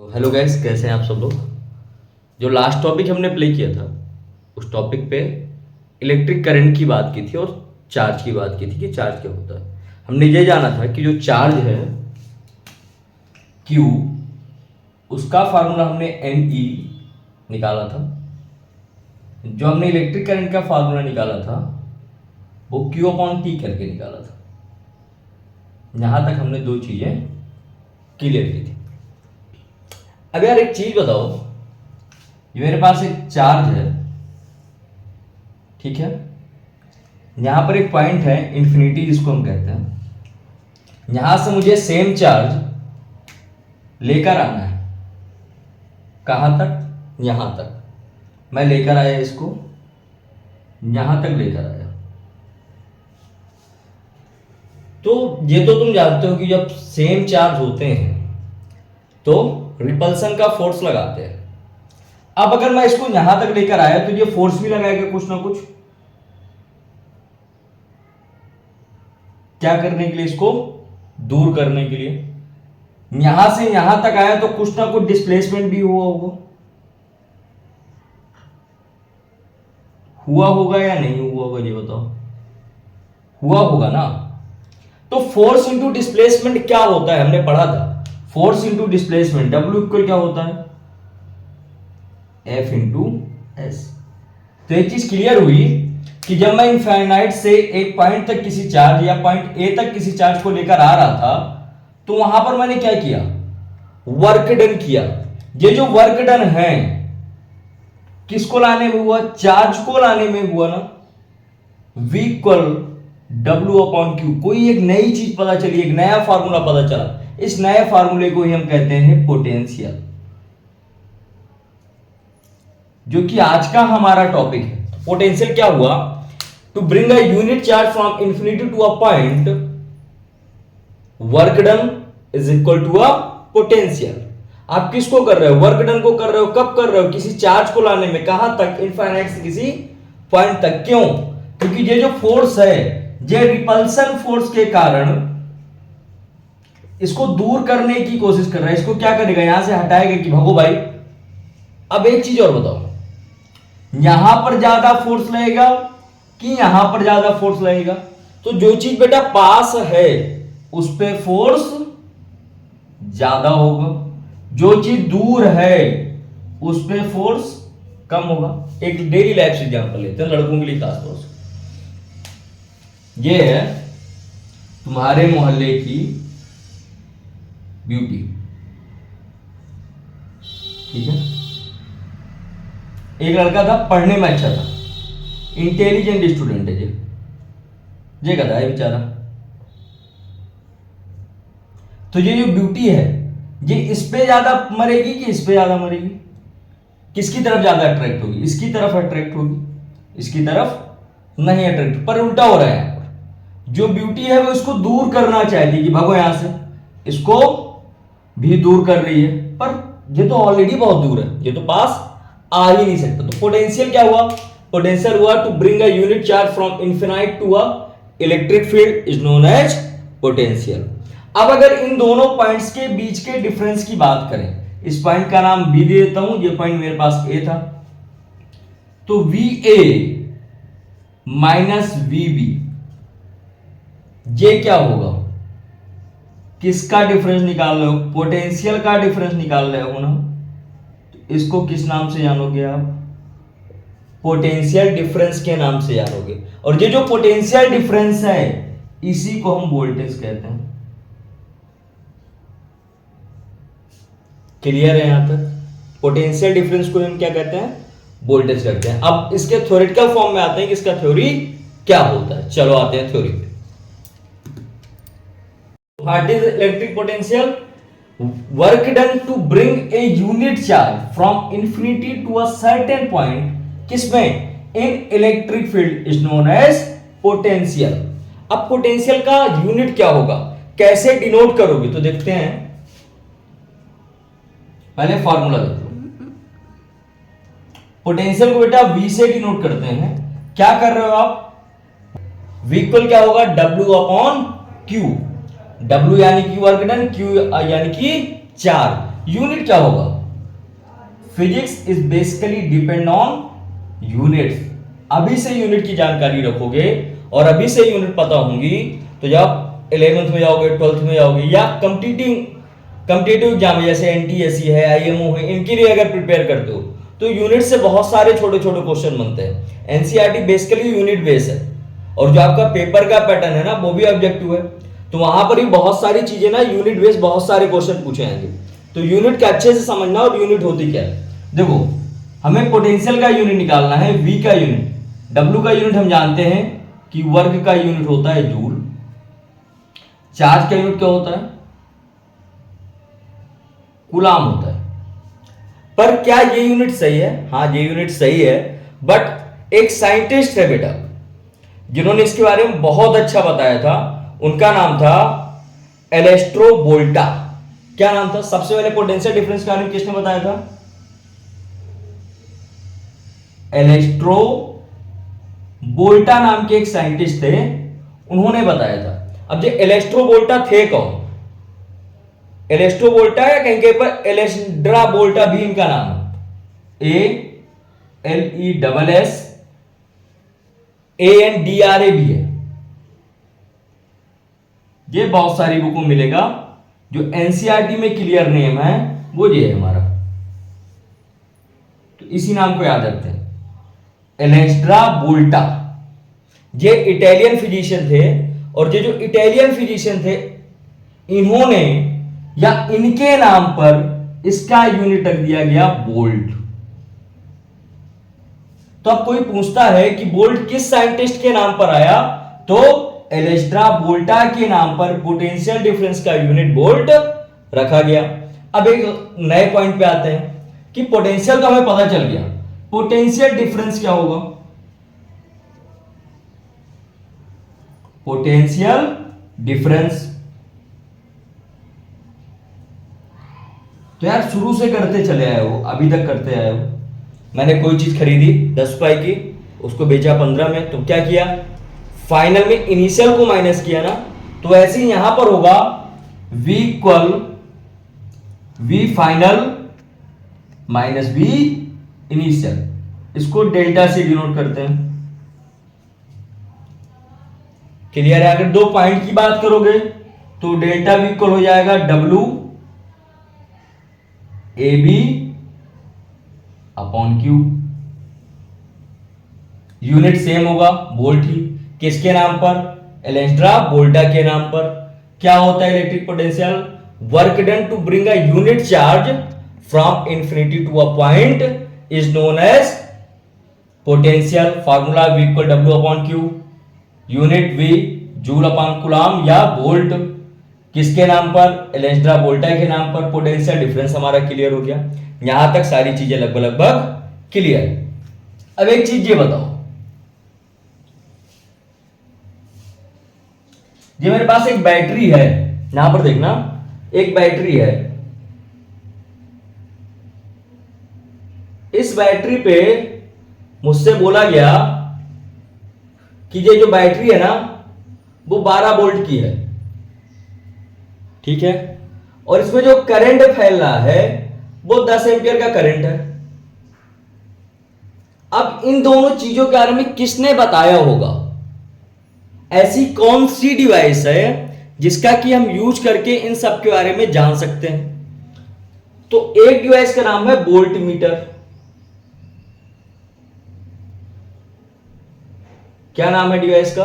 तो hello guys, कैसे हैं आप सब लोग। जो लास्ट टॉपिक हमने प्ले किया था उस टॉपिक पे इलेक्ट्रिक करंट की बात की थी और चार्ज की बात की थी कि चार्ज क्या होता है। हमने ये जाना था कि जो चार्ज है Q, उसका फार्मूला हमने ME निकाला था। जो हमने इलेक्ट्रिक करंट का फार्मूला निकाला था वो Q/T करके निकाला था। यहां तक हमने दो चीजें क्लियर की थी। अब यार एक चीज बताओ, ये मेरे पास एक चार्ज है, ठीक है। यहां पर एक पॉइंट है इंफिनिटी जिसको हम कहते हैं। यहां से मुझे सेम चार्ज लेकर आना है। कहां तक? यहां तक। मैं लेकर आया इसको, यहां तक लेकर आया। तो ये तो तुम जानते हो कि जब सेम चार्ज होते हैं तो रिपल्सन का फोर्स लगाते हैं। अब अगर मैं इसको यहां तक लेकर आया तो ये फोर्स भी लगाएगा कुछ ना कुछ। क्या करने के लिए? इसको दूर करने के लिए। यहां से यहां तक आया तो कुछ ना कुछ डिस्प्लेसमेंट भी हुआ होगा या नहीं हुआ होगा, ये बताओ। हुआ होगा ना। तो फोर्स इंटू डिस्प्लेसमेंट क्या होता है, हमने पढ़ा था। Force into displacement W equal क्या होता है? F into S. तो एक चीज क्लियर हुई कि जब मैं इनफाइनाइट से एक पॉइंट तक किसी चार्ज या पॉइंट ए तक किसी चार्ज को लेकर आ रहा था तो वहां पर मैंने क्या किया? वर्क डन किया। ये जो वर्क डन है किसको लाने में हुआ? चार्ज को लाने में हुआ ना। V equal W/Q। कोई एक नई चीज पता चली, एक नया फार्मूला पता चला। इस नए फार्मूले को ही हम कहते हैं पोटेंशियल, जो कि आज का हमारा टॉपिक है। पोटेंशियल क्या हुआ? To bring a unit charge from infinity to a point, work done is equal to a potential. आप किसको कर रहे हो? वर्क डन को कर रहे हो। कब कर रहे हो? किसी चार्ज को लाने में। कहां तक? इनफाइनाइट से किसी पॉइंट तक। क्यों? क्योंकि ये जो फोर्स है ये रिपल्सन फोर्स के कारण इसको दूर करने की कोशिश कर रहा है। इसको क्या करेगा? यहां से हटाएगा कि भगो भाई। अब एक चीज और बताओ, यहां पर ज्यादा फोर्स लगेगा कि यहां पर ज्यादा फोर्स लगेगा? तो जो चीज बेटा पास है उस पे फोर्स ज्यादा होगा, जो चीज दूर है उस पे फोर्स कम होगा। एक डेली लाइफ से एग्जांपल लेते हैं, लड़कों के लिए खासतौर से। ये है तुम्हारे मोहल्ले की ब्यूटी, ठीक है। एक लड़का था, पढ़ने में अच्छा था, इंटेलिजेंट स्टूडेंट है ये कहता है बेचारा। तो ये जो ब्यूटी है ये इस पे ज्यादा मरेगी कि इस पे ज्यादा मरेगी? किसकी तरफ ज्यादा अट्रैक्ट होगी? इसकी तरफ अट्रैक्ट होगी, इसकी तरफ नहीं अट्रैक्ट। पर उल्टा हो रहा है यहां पर। जो ब्यूटी है वो इसको दूर करना चाहती कि भागो यहां से, इसको भी दूर कर रही है। पर ये तो ऑलरेडी बहुत दूर है, ये तो पास आ ही नहीं सकता। तो पोटेंशियल क्या हुआ? पोटेंशियल हुआ to bring a unit charge from infinite to a electric field is known as potential. अब अगर इन दोनों पॉइंट्स के बीच के डिफरेंस की बात करें, इस पॉइंट का नाम बी दे देता हूं, ये पॉइंट मेरे पास ए था, तो VA माइनस VB, ये क्या होगा? किसका डिफरेंस निकाल रहे हो? पोटेंशियल का डिफरेंस निकाल रहे हो ना। तो इसको किस नाम से जानोगे आप? पोटेंशियल डिफरेंस के नाम से जानोगे। और ये जो पोटेंशियल डिफरेंस है इसी को हम वोल्टेज कहते हैं। क्लियर है यहां तक? पोटेंशियल डिफरेंस को हम क्या कहते हैं? वोल्टेज कहते हैं। अब इसके थ्योरेटिकल फॉर्म में आते हैं कि इसका थ्योरी क्या होता है। चलो आते हैं थ्योरी पे। What is electric potential? Work done to bring a unit charge from infinity to a certain point, किसमें? In electric field is known as potential. अब पोटेंशियल का यूनिट क्या होगा, कैसे डिनोट करोगे? तो देखते हैं, पहले फॉर्मूला देखो। पोटेंशियल को बेटा V से डिनोट करते हैं। क्या कर रहे हो आप? V इक्वल क्या होगा? W/Q। W यानी कि वर्क डन, Q यानी कि चार्ज। यूनिट क्या होगा? Physics is basically depend on units. अभी से यूनिट की जानकारी रखोगे और अभी से यूनिट पता होंगी तो जब 11th में जाओगे, 12th में जाओगे, या कम्पिटिटिव एग्जाम जैसे एनटीएससी है, आईएमओ है, इनके लिए अगर प्रिपेयर करते हो तो यूनिट से बहुत सारे छोटे छोटे क्वेश्चन बनते हैं। एनसीईआरटी बेसिकली यूनिट बेस है और जो आपका पेपर का पैटर्न है ना वो भी ऑब्जेक्टिव है, तो वहां पर भी बहुत सारी चीजें ना यूनिट बेस बहुत सारे क्वेश्चन पूछे जाएंगे। तो यूनिट का अच्छे से समझना, और यूनिट होती क्या है देखो, हमें पोटेंशियल का यूनिट निकालना है, वी का यूनिट, डब्ल्यू का यूनिट हम जानते हैं कि वर्ग का यूनिट होता है जूल, चार्ज का यूनिट क्या होता है? कूलाम होता है। पर क्या ये यूनिट सही है? हाँ ये यूनिट सही है, बट एक साइंटिस्ट है बेटा जिन्होंने इसके बारे में बहुत अच्छा बताया था, उनका नाम था एलेस्ट्रो वोल्टा। क्या नाम था? सबसे पहले पोटेंशियल डिफरेंस का यूनिट किसने बताया था? एलेस्ट्रो वोल्टा नाम के एक साइंटिस्ट थे, उन्होंने बताया था। अब जो एलेस्ट्रो वोल्टा थे कौन? एलेस्ट्रो वोल्टा या कहीं कहीं पर एलेस्ड्रा वोल्टा भी इनका नाम है, ALESSANDRA भी है। ये बहुत सारी बुकों में मिलेगा। जो एनसीईआरटी में क्लियर नेम है वो ये है हमारा, तो इसी नाम को याद रखते हैं, एलेस्ड्रा वोल्टा। ये इटालियन फिजिशियन थे, और ये जो इटालियन फिजिशियन थे इन्होंने या इनके नाम पर इसका यूनिट रख दिया गया वोल्ट। तो अब कोई पूछता है कि वोल्ट किस साइंटिस्ट के नाम पर आया, तो एलेस्ट्रा वोल्टा के नाम पर पोटेंशियल डिफरेंस का यूनिट वोल्ट रखा गया। अब एक नए पॉइंट पे आते हैं कि पोटेंशियल का हमें पता चल गया, पोटेंशियल डिफरेंस क्या होगा? पोटेंशियल डिफरेंस तो यार शुरू से करते चले आए हो, अभी तक करते आए हो। मैंने कोई चीज खरीदी 10 रुपए की, उसको बेचा 15 में, तो क्या किया? फाइनल में इनिशियल को माइनस किया ना, तो ऐसे ही यहां पर होगा v equal v final minus v initial, इसको डेल्टा से डिनोट करते हैं। क्लियर है? अगर दो पॉइंट की बात करोगे तो डेल्टा v इक्वल हो जाएगा w A B upon Q. Unit same होगा, वोल्ट ही। किसके नाम पर? एलेस्ट्रा वोल्टा के नाम पर। क्या होता है electric potential? Work done to bring a unit charge from infinity to a point is known as potential. Formula V equal W upon Q, unit V joule upon coulomb या वोल्ट। किसके नाम पर? एलेस्ट्रा वोल्टा के नाम पर। पोटेंशियल डिफरेंस हमारा clear हो गया। यहां तक सारी चीजें लगभग क्लियर। अब एक चीज ये बताओ, ये मेरे पास एक बैटरी है, यहां पर देखना एक बैटरी है, इस बैटरी पे मुझसे बोला गया कि ये जो बैटरी है ना वो 12 वोल्ट की है, ठीक है, और इसमें जो करंट फैल रहा है वो 10 एम्पियर का करंट है। अब इन दोनों चीजों के बारे में किसने बताया होगा? ऐसी कौन सी डिवाइस है जिसका कि हम यूज करके इन सब के बारे में जान सकते हैं? तो एक डिवाइस का नाम है वोल्ट मीटर। क्या नाम है डिवाइस का?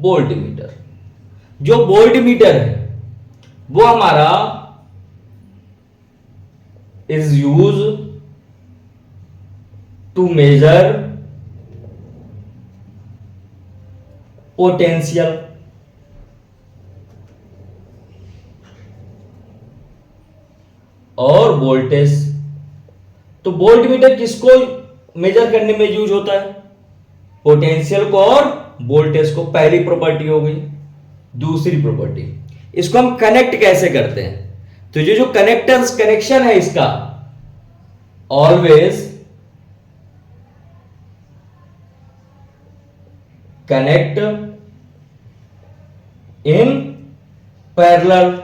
Voltmeter. जो वोल्ट मीटर है वो हमारा is use to measure potential. और वोल्टेज। तो वोल्ट मीटर किसको मेजर करने में यूज होता है? पोटेंशियल को और वोल्टेज को। पहली प्रॉपर्टी हो गई। दूसरी प्रॉपर्टी, इसको हम कनेक्ट कैसे करते हैं? तो ये जो कनेक्शन है इसका always connect in parallel.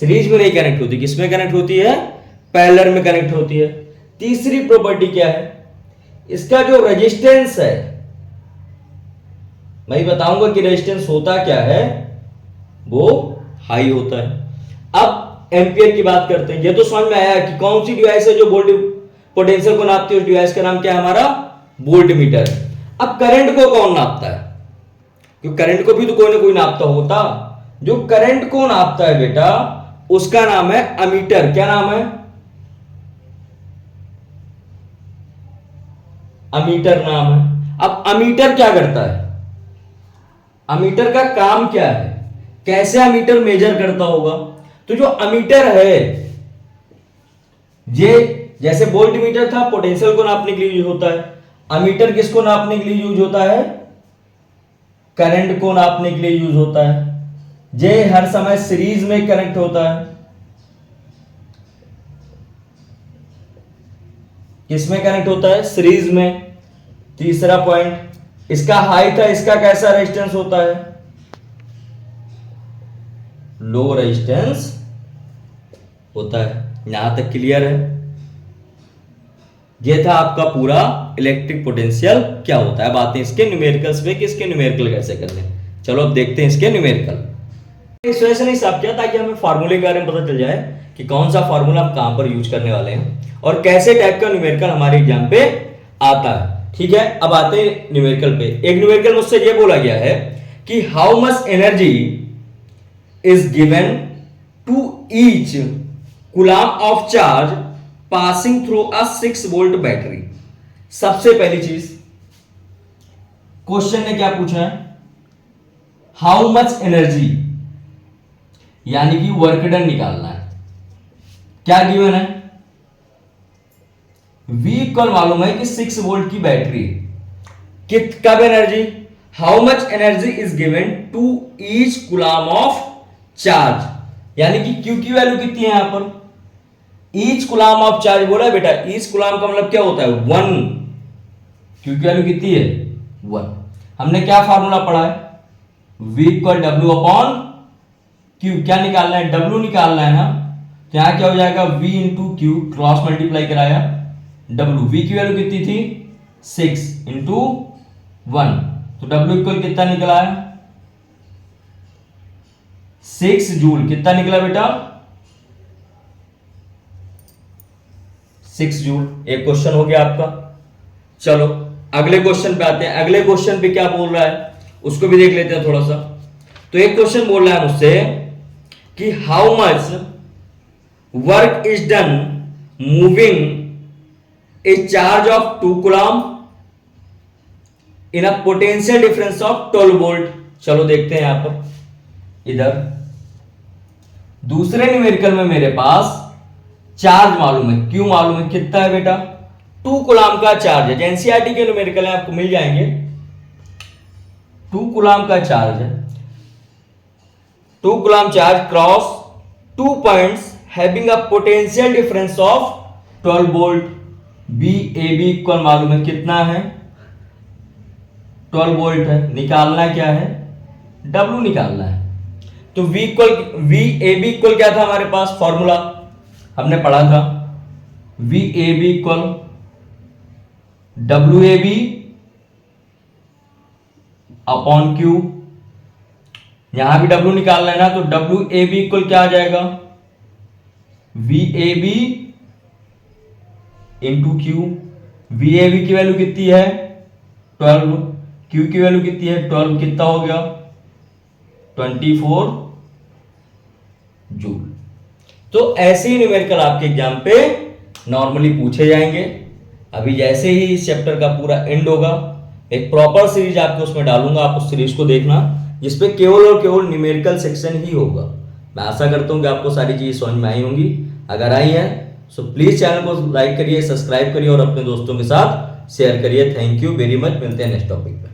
Series में नहीं कनेक्ट होती, किसमें कनेक्ट होती है? पैरेलल में कनेक्ट होती है। तीसरी प्रॉपर्टी क्या है? इसका जो रेजिस्टेंस है, मैं बताऊंगा कि रेजिस्टेंस होता क्या है, वो हाई होता है। अब एम्पियर की बात करते हैं। ये तो समझ में आया कि कौन सी डिवाइस है जो वोल्ट पोटेंशियल को नापती है, उस डिवाइस का नाम क्या है? हमारा वोल्ट मीटर। अब करंट को कौन नापता है? क्योंकि करंट को भी तो कोई ना कोई नापता होता। जो करंट को नापता है बेटा, उसका नाम है अमीटर। क्या नाम है? अमीटर नाम है। अब अमीटर क्या करता है? अमीटर का काम क्या है? कैसे अमीटर मेजर करता होगा? तो जो अमीटर है, ये जैसे वोल्ट मीटर था पोटेंशियल को नापने के लिए यूज होता है, अमीटर किसको नापने के लिए यूज होता है? करंट को नापने के लिए यूज होता है। ये हर समय सीरीज में कनेक्ट होता है। किसमें कनेक्ट होता है? सीरीज में। तीसरा पॉइंट, इसका हाइट है, इसका कैसा रेजिस्टेंस होता है? लो रेजिस्टेंस होता है। यहां तक क्लियर है? यह था आपका पूरा इलेक्ट्रिक पोटेंशियल क्या होता है। बातें इसके न्यूमेरिकल्स पे कि इसके न्यूमेरिकल कैसे करने। चलो अब देखते हैं इसके न्यूमेरिकल। इस वजह से नहीं हिसाब किया ताकि हमें फार्मूले के बारे में पता चल जाए कि कौन सा फार्मूला आप कहां पर यूज करने वाले हैं और कैसे टाइप का न्यूमेरिकल हमारे एग्जाम पे आता है। ठीक है, अब आते हैं न्यूमेरिकल पे। एक न्यूमेरिकल मुझसे यह बोला गया है कि how much energy is given to each coulomb of charge passing through a 6 volt battery. सबसे पहली चीज क्वेश्चन ने क्या पूछा है? हाउ मच एनर्जी, यानी कि वर्क डन निकालना है। क्या गिवन है? V इक्वल मालूम है कि 6 वोल्ट की बैटरी। कब energy? How much energy is given to each coulomb of charge, यानी कि Q की वैल्यू कितनी है यहां पर? ईच कूलम ऑफ चार्ज बोला है बेटा। ईच कूलम का मतलब क्या होता है? 1। Q की वैल्यू कितनी है? 1। हमने क्या फार्मूला पढ़ा है? V equal W upon Q। क्या निकालना है? W निकालना है ना। तो यहां क्या हो जाएगा? V into Q, cross multiply कराया W। V की वैल्यू कितनी थी? 6 इंटू 1, तो W इक्वल कितना निकला है? 6 जूल। कितना निकला बेटा? 6 जूल। एक क्वेश्चन हो गया आपका। चलो अगले क्वेश्चन पे आते हैं। अगले क्वेश्चन पे क्या बोल रहा है उसको भी देख लेते हैं थोड़ा सा। तो एक क्वेश्चन बोल रहा है मुझसे कि how much work is done moving A charge of 2 coulomb in a potential difference of 12 volt. चलो देखते हैं यहां पर। इधर दूसरे न्यूमेरिकल में मेरे पास चार्ज मालूम है, क्यू मालूम है। कितना है बेटा? 2 कूलम का चार्ज है। एनसीईआरटी के न्यूमेरिकल है, आपको मिल जाएंगे। 2 कूलम का चार्ज है। 2 coulomb charge cross 2 points having a potential difference of 12 volt. B A B equal मालूम है कितना है? 12 वोल्ट है। निकालना क्या है? W निकालना है। तो V ए बी इक्वल क्या था हमारे पास? फॉर्मूला हमने पढ़ा था। V A B equal W A B upon Q। यहां भी W निकालना है ना, तो W ए बी इक्वल क्या आ जाएगा? V A B into Q। V A B की वैल्यू कितनी है? 12। Q की वैल्यू कितनी है? 12। कितना हो गया? 24 जूल। तो ऐसे ही न्यूमेरिकल आपके एग्जाम पे नॉर्मली पूछे जाएंगे। अभी जैसे ही इस चैप्टर का पूरा एंड होगा, एक प्रॉपर सीरीज आपको उसमें डालूंगा। आप उस सीरीज को देखना जिसपे केवल और केवल न्यूमेरिकल सेक्शन ही होगा। मैं आशा करता हूं कि आपको सारी चीजें समझ में आई होंगी। अगर आई है तो प्लीज चैनल को लाइक करिए, सब्सक्राइब करिए और अपने दोस्तों के साथ शेयर करिए। Thank you very much. मिलते हैं नेक्स्ट टॉपिक पे।